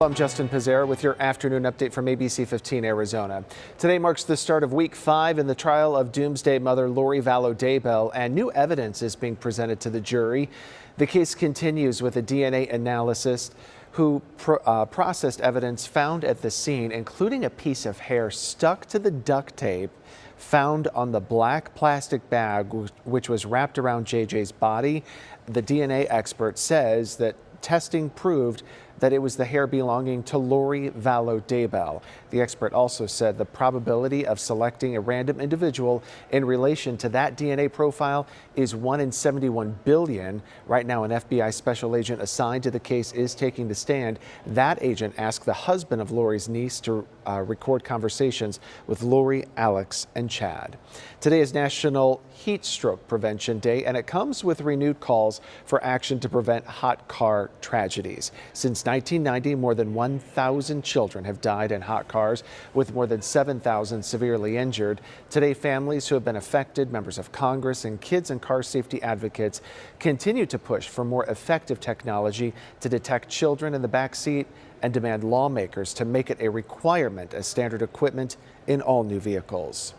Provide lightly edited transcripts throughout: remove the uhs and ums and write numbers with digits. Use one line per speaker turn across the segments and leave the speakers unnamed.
I'm Justin Pizzera with your afternoon update from ABC15 Arizona. Today marks the start of week 5 in the trial of Doomsday mother Lori Vallow Daybell, and new evidence is being presented to the jury. The case continues with a DNA analyst who processed evidence found at the scene, including a piece of hair stuck to the duct tape found on the black plastic bag which was wrapped around JJ's body. The DNA expert says that testing proved that it was the hair belonging to Lori Vallow Daybell. The expert also said the probability of selecting a random individual in relation to that DNA profile is 1 in 71 billion. Right now, an FBI special agent assigned to the case is taking the stand. That agent asked the husband of Lori's niece to record conversations with Lori, Alex, and Chad. Today is National Heat Stroke Prevention Day, and it comes with renewed calls for action to prevent hot car tragedies. Since 1990, more than 1,000 children have died in hot cars, with more than 7,000 severely injured. Today, families who have been affected, members of Congress, and kids and car safety advocates continue to push for more effective technology to detect children in the back seat and demand lawmakers to make it a requirement as standard equipment in all new vehicles.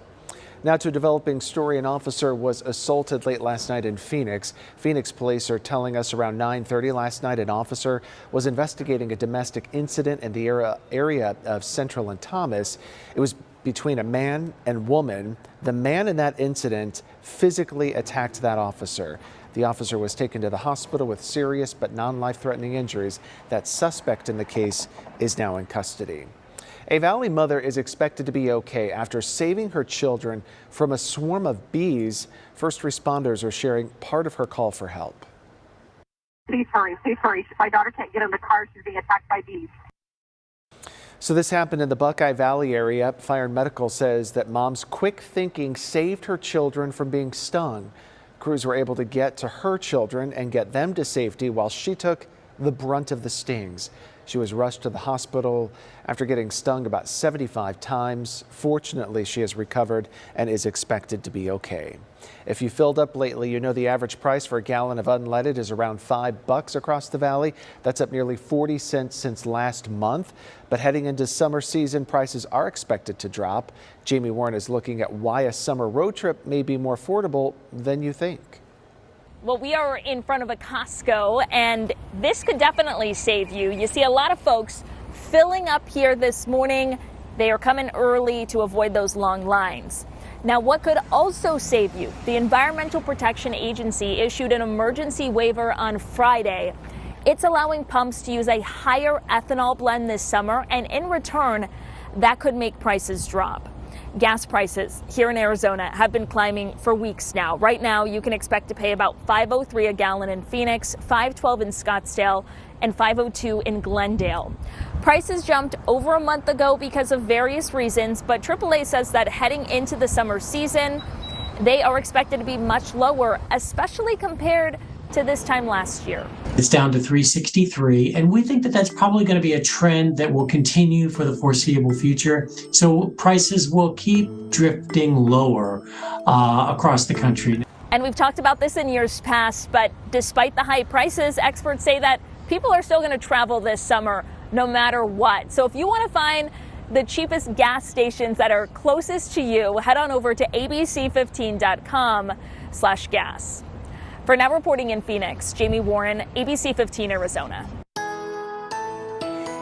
Now to a developing story. An officer was assaulted late last night in Phoenix. Phoenix police are telling us around 9:30 last night an officer was investigating a domestic incident in the area of Central and Thomas. It was between a man and woman. The man in that incident physically attacked that officer. The officer was taken to the hospital with serious but non-life-threatening injuries. That suspect in the case is now in custody. A Valley mother is expected to be okay after saving her children from a swarm of bees. First responders are sharing part of her call for help.
Please hurry, please hurry. My daughter can't get in the car. She's being attacked by bees.
So this happened in the Buckeye Valley area. Fire and Medical says that mom's quick thinking saved her children from being stung. Crews were able to get to her children and get them to safety while she took the brunt of the stings. She was rushed to the hospital after getting stung about 75 times. Fortunately, she has recovered and is expected to be okay. If you filled up lately, you know the average price for a gallon of unleaded is around $5 across the valley. That's up nearly 40 cents since last month. But heading into summer season, prices are expected to drop. Jamie Warren is looking at why a summer road trip may be more affordable than you think.
Well, we are in front of a Costco, and this could definitely save you. You see a lot of folks filling up here this morning. They are coming early to avoid those long lines. Now, what could also save you? The Environmental Protection Agency issued an emergency waiver on Friday. It's allowing pumps to use a higher ethanol blend this summer, and in return, that could make prices drop. Gas prices here in Arizona have been climbing for weeks now. Right now, you can expect to pay about $5.03 a gallon in Phoenix, $5.12 in Scottsdale, and $5.02 in Glendale. Prices jumped over a month ago because of various reasons, but AAA says that heading into the summer season, they are expected to be much lower, especially compared to this time last year.
It's down to $3.63, and we think that that's probably going to be a trend that will continue for the foreseeable future. So prices will keep drifting lower across the country.
And we've talked about this in years past, but despite the high prices, experts say that people are still going to travel this summer no matter what. So if you want to find the cheapest gas stations that are closest to you, head on over to abc15.com/gas. For now, reporting in Phoenix, Jamie Warren, ABC15 Arizona.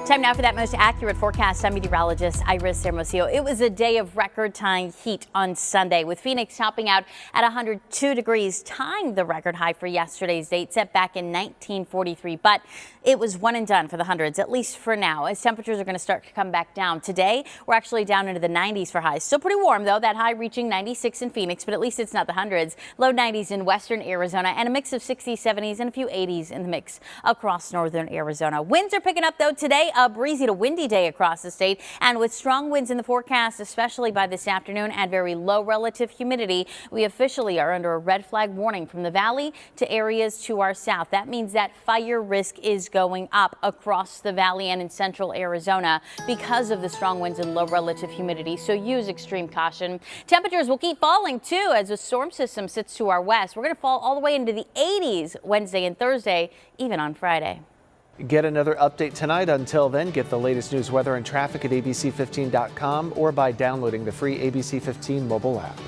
Time now for that most accurate forecast. I'm meteorologist Iris Hermosillo. It was a day of record-tying heat on Sunday, with Phoenix topping out at 102 degrees, tying the record high for yesterday's date set back in 1943. But it was one and done for the hundreds, at least for now, as temperatures are going to start to come back down. Today, we're actually down into the 90s for highs. Still pretty warm, though, that high reaching 96 in Phoenix, but at least it's not the hundreds. Low 90s in western Arizona, and a mix of 60s, 70s, and a few 80s in the mix across northern Arizona. Winds are picking up, though, today. A breezy to windy day across the state, and with strong winds in the forecast, especially by this afternoon, and very low relative humidity, we officially are under a red flag warning from the valley to areas to our south. That means that fire risk is going up across the valley and in central Arizona because of the strong winds and low relative humidity, so use extreme caution. Temperatures will keep falling too as the storm system sits to our west. We're going to fall all the way into the 80s Wednesday and Thursday, even on Friday.
Get another update tonight. Until then, get the latest news, weather, and traffic at abc15.com or by downloading the free ABC15 mobile app.